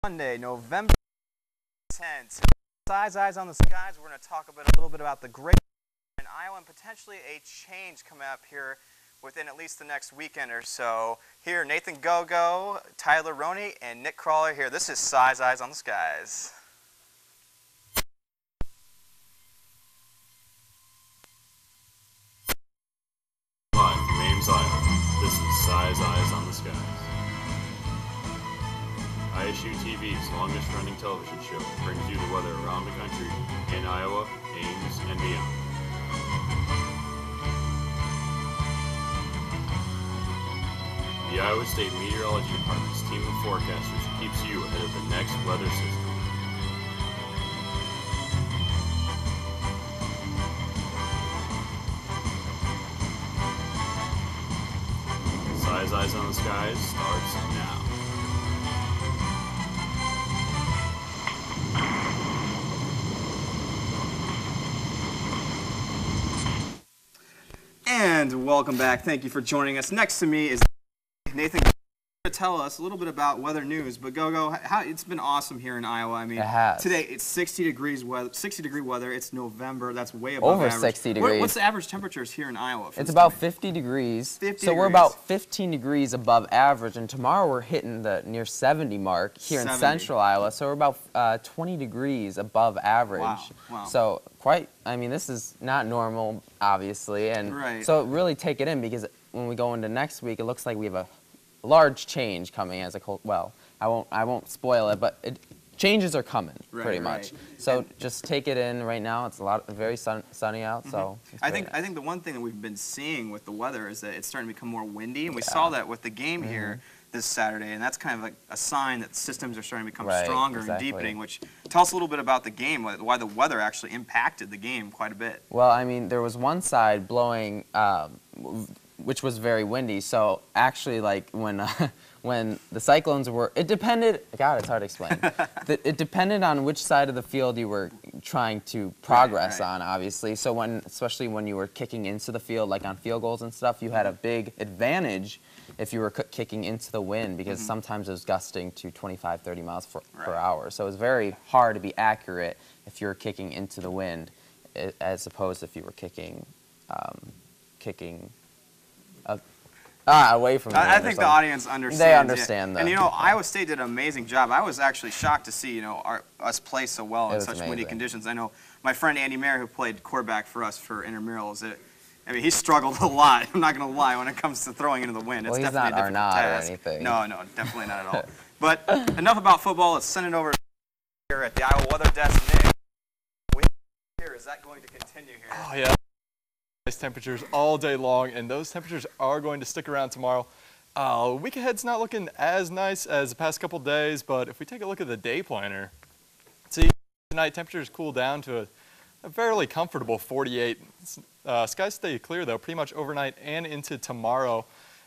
Monday, November 10th. Eyes on the skies. We're going to talk a little bit about the great in Iowa and potentially a change coming up here within at least the next weekend or so. Here, Nathan Gogo, Tyler Roney, and Nick Krauel here. This is Eyes on the Skies. Live from Ames, Iowa. This is Eyes on the Skies. ISU TV's longest running television show brings you the weather around the country, in Iowa, Ames, and beyond. The Iowa State Meteorology Department's team of forecasters keeps you ahead of the next weather system. Eyes on the Skies starts now. And welcome back. Thank you for joining us. Next to me is Nathan to tell us a little bit about weather news. But Gogo, it's been awesome here in Iowa. I mean, it has. Today it's 60 degree weather. It's November. That's way above over average. 60 degrees. What's the average temperatures here in Iowa? It's about 50 degrees. 50 so we're degrees. about 15 degrees above average, and tomorrow we're hitting the near 70 mark here in central Iowa. So we're about 20 degrees above average. Wow. So this is not normal, obviously, and right. So really take it in, because when we go into next week, it looks like we have a large change coming as a cold. Well, I won't spoil it, but changes are coming pretty much. So just take it in right now. It's very sunny out. So I think the one thing that we've been seeing with the weather is that it's starting to become more windy, and we saw that with the game here this Saturday, and that's kind of like a sign that systems are starting to become stronger and deepening, which tell us a little bit about the game, why the weather actually impacted the game quite a bit. Well, I mean, there was one side blowing, which was very windy. So actually, like when the cyclones were, it depended. God, it's hard to explain. It depended on which side of the field you were trying to progress on, obviously. So especially when you were kicking into the field, like on field goals and stuff, you had a big advantage if you were kicking into the wind, because sometimes it was gusting to 25, 30 miles per hour. So it was very hard to be accurate if you were kicking into the wind, as opposed to if you were kicking away from the wind. I think the audience understands. They understand that. And Iowa State did an amazing job. I was actually shocked to see us play so well in such windy conditions. I know my friend Andy Mayer, who played quarterback for us for intramurals, he struggled a lot. I'm not going to lie when it comes to throwing into the wind. It's definitely a difficult task. Or anything. No, definitely not at all. But enough about football. Let's send it over here at the Iowa Weather Desk. Nick, is that going to continue here? Oh yeah. Nice temperatures all day long, and those temperatures are going to stick around tomorrow. Week ahead's not looking as nice as the past couple days, but if we take a look at the day planner, see tonight temperatures cool down to a fairly comfortable 48. Skies stay clear though pretty much overnight and into tomorrow.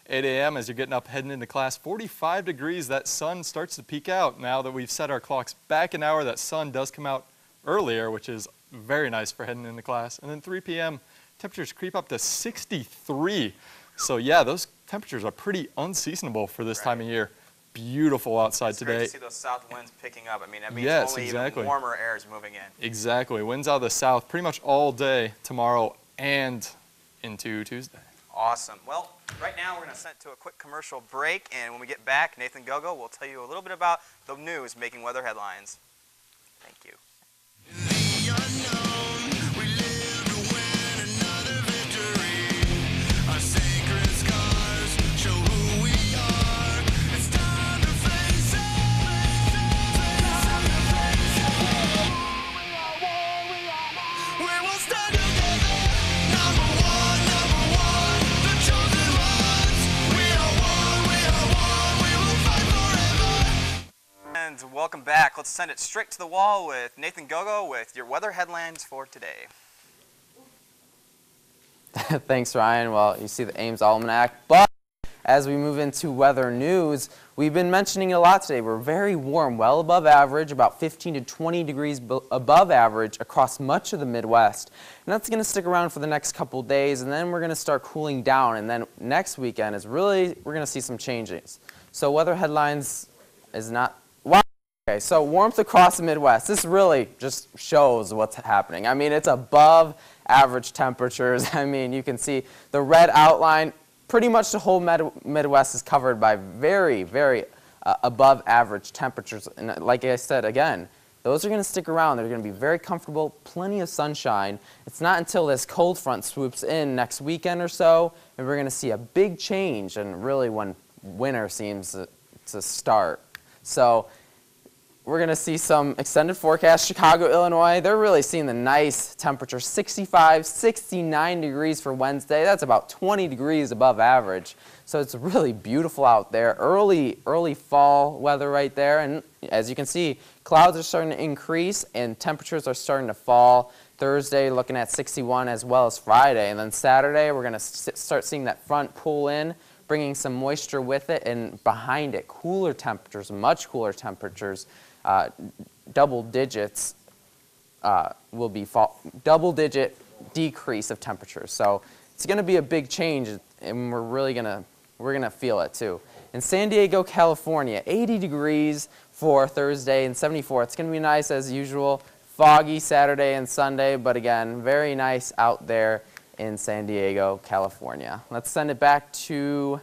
8 a.m. as you're getting up heading into class, 45 degrees. That sun starts to peak out now that we've set our clocks back an hour. That sun does come out earlier, which is very nice for heading into class. And then 3 p.m. temperatures creep up to 63. So yeah, those temperatures are pretty unseasonable for this time of year. Beautiful outside today. It's great to see those south winds picking up. I mean, that means even warmer air is moving in. Exactly. Winds out of the south pretty much all day tomorrow and into Tuesday. Awesome. Well, right now we're going to send it to a quick commercial break, and when we get back, Nathan Gogo will tell you a little bit about the news making weather headlines. Thank you. And welcome back. Let's send it straight to the wall with Nathan Gogo with your weather headlines for today. Thanks, Ryan. Well, you see the Ames Almanac, but as we move into weather news, we've been mentioning it a lot today. We're very warm, well above average, about 15 to 20 degrees above average across much of the Midwest. And that's going to stick around for the next couple days, and then we're going to start cooling down. And then next weekend is really, we're going to see some changes. So weather headlines is not, Okay, so warmth across the Midwest. This really just shows what's happening. I mean, it's above average temperatures. I mean, you can see the red outline. Pretty much the whole Midwest is covered by very, very above average temperatures. And like I said, again, those are going to stick around. They're going to be very comfortable, plenty of sunshine. It's not until this cold front swoops in next weekend or so, and we're going to see a big change, and really when winter seems to start. So we're going to see some extended forecast. Chicago, Illinois, they're really seeing the nice temperature, 65, 69 degrees for Wednesday. That's about 20 degrees above average. So it's really beautiful out there. Early fall weather right there. And as you can see, clouds are starting to increase and temperatures are starting to fall. Thursday looking at 61 as well as Friday. And then Saturday we're going to start seeing that front pull in, bringing some moisture with it, and behind it, cooler temperatures, much cooler temperatures. Double digits will be double-digit decrease of temperatures. So it's going to be a big change, and we're gonna feel it too. In San Diego, California, 80 degrees for Thursday and 74. It's going to be nice as usual. Foggy Saturday and Sunday, but again, very nice out there in San Diego, California. Let's send it back to.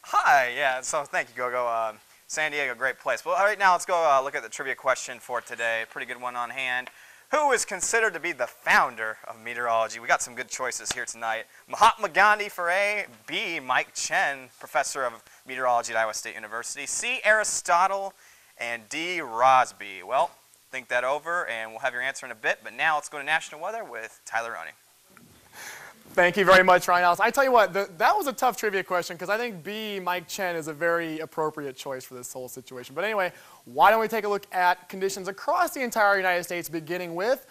Hi, yeah. So thank you, Gogo. San Diego, great place. Well, all right, now let's go look at the trivia question for today. Pretty good one on hand. Who is considered to be the founder of meteorology? We got some good choices here tonight. Mahatma Gandhi for A, B, Mike Chen, professor of meteorology at Iowa State University, C, Aristotle, and D, Rosby. Well, think that over, and we'll have your answer in a bit. But now let's go to national weather with Tyler Roney. Thank you very much, Ryan Alliss. I tell you what, that was a tough trivia question because I think B, Mike Chen, is a very appropriate choice for this whole situation. But anyway, why don't we take a look at conditions across the entire United States, beginning with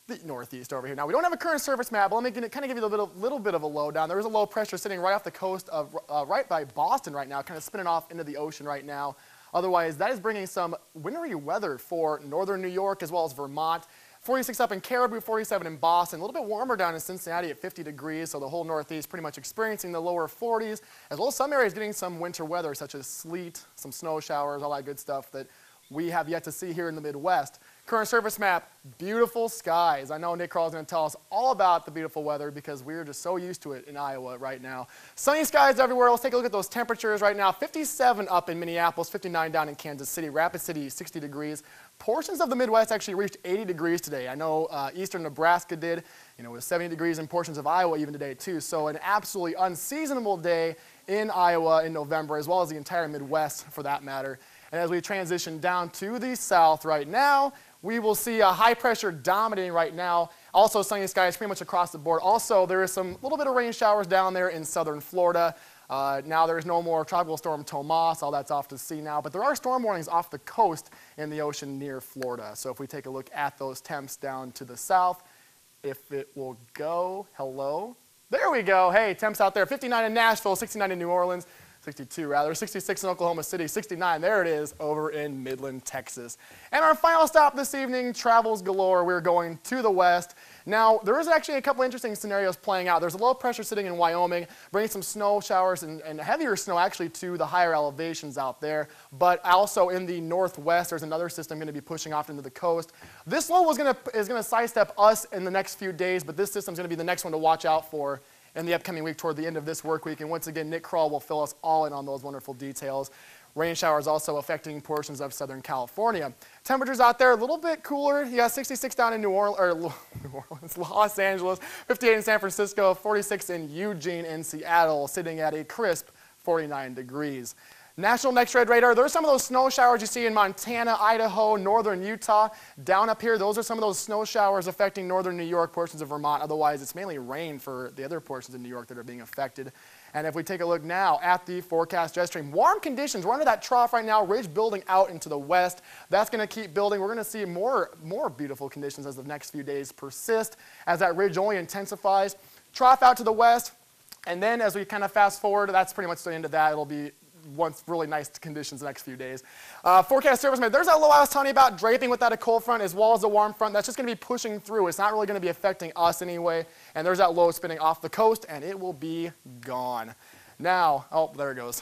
the Northeast over here. Now, we don't have a current surface map, but let me kind of give you a little bit of a lowdown. There is a low pressure sitting right off the coast of right by Boston right now, kind of spinning off into the ocean right now. Otherwise, that is bringing some wintry weather for northern New York as well as Vermont. 46 up in Caribou, 47 in Boston, a little bit warmer down in Cincinnati at 50 degrees, so the whole Northeast pretty much experiencing the lower 40s, as well as some areas getting some winter weather such as sleet, some snow showers, all that good stuff that we have yet to see here in the Midwest. Current surface map, beautiful skies. I know Nick Krauel is going to tell us all about the beautiful weather because we're just so used to it in Iowa right now. Sunny skies everywhere. Let's take a look at those temperatures right now. 57 up in Minneapolis, 59 down in Kansas City, Rapid City 60 degrees. Portions of the Midwest actually reached 80 degrees today. I know eastern Nebraska did, you know, with 70 degrees in portions of Iowa even today too. So an absolutely unseasonable day in Iowa in November, as well as the entire Midwest for that matter. And as we transition down to the south right now, we will see a high pressure dominating right now. Also sunny skies pretty much across the board. Also, there is some little bit of rain showers down there in southern Florida. Now there's no more tropical storm Tomas, all that's off to sea now, but there are storm warnings off the coast in the ocean near Florida. So if we take a look at those temps down to the south, if it will go, hello, there we go. Hey, temps out there, 59 in Nashville, 69 in New Orleans, 62 rather, 66 in Oklahoma City, 69, there it is, over in Midland, Texas. And our final stop this evening, travels galore. We're going to the west. Now, there is actually a couple interesting scenarios playing out. There's a low pressure sitting in Wyoming, bringing some snow showers and heavier snow actually to the higher elevations out there. But also in the northwest, there's another system going to be pushing off into the coast. This low is going to sidestep us in the next few days, but this system is going to be the next one to watch out for in the upcoming week toward the end of this work week. And once again, Nick Krauel will fill us all in on those wonderful details. Rain showers also affecting portions of Southern California. Temperatures out there a little bit cooler. You got 66 down in New Orleans, Los Angeles, 58 in San Francisco, 46 in Eugene and Seattle, sitting at a crisp 49 degrees. National Next Red Radar, there's some of those snow showers you see in Montana, Idaho, northern Utah. Down up here, those are some of those snow showers affecting northern New York, portions of Vermont. Otherwise, it's mainly rain for the other portions of New York that are being affected. And if we take a look now at the forecast jet stream, warm conditions. We're under that trough right now, ridge building out into the west. That's going to keep building. We're going to see more beautiful conditions as the next few days persist, as that ridge only intensifies. Trough out to the west, and then as we kind of fast forward, that's pretty much the end of that. It'll be once really nice conditions the next few days. Forecast surface map, there's that low I was telling you about, draping without a cold front as well as a warm front. That's just going to be pushing through. It's not really going to be affecting us anyway. And there's that low spinning off the coast, and it will be gone. Now, oh, there it goes.